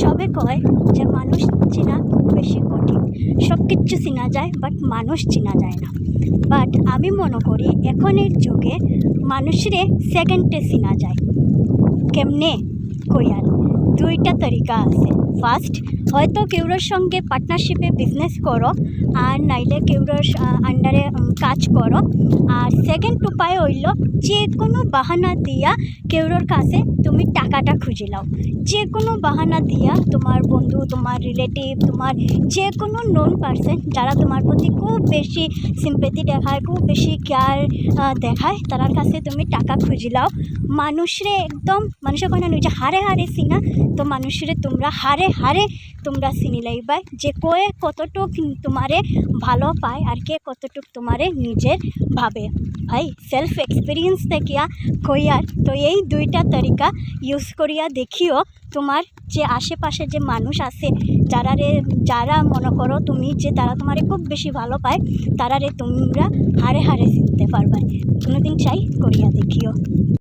সবে কয় যে মানুষ চেনা খুব বেশি কঠিন, সব কিছু চেনা যায় বাট মানুষ চেনা যায় না। বাট আমি মনে করি এখনের যুগে মানুষরে সেকেন্ডে চেনা যায়। কেমনে কইয়ার দুইটা তরিকা আছে। ফার্স্ট, হয়তো কেউর সঙ্গে পার্টনারশিপে বিজনেস করো আর নাইলে কেউর আন্ডারে কাজ করো। আর সেকেন্ড উপায় হইল যে কোনো বাহানা দিয়া কেউর কাছে তুমি টাকাটা খুঁজে লাও। যে কোনো বাহানা দিয়া তোমার বন্ধু, তোমার রিলেটিভ, তোমার যে কোনো নোন পার্সন যারা তোমার প্রতি খুব বেশি সিম্পেথি দেখায়, খুব বেশি কেয়ার দেখায়, তার কাছে তুমি টাকা খুঁজে লাও। মানুষরে একদম মানুষের কোনো যে হারে হারে চিনা, তো মানুষরে তোমরা হারে হারে তোমরা চিনি লাইবাই যে কয়ে কতটুক তোমারে ভালো পায় আর কে কতটুক তোমারে নিজের ভাবে। ভাই সেলফ এক্সপিরিয়েন্স দেখিয়া কইয়ার তো এই দুইটা তরিকা ইউজ করিয়া দেখিও তোমার যে আশেপাশে যে মানুষ আছে যারা মনে করো তুমি যে তারা তোমারে খুব বেশি ভালো পায়, তারারে তোমরা হারে হারে চিনতে পারবা। কোনোদিন চাই করিয়া দেখিও।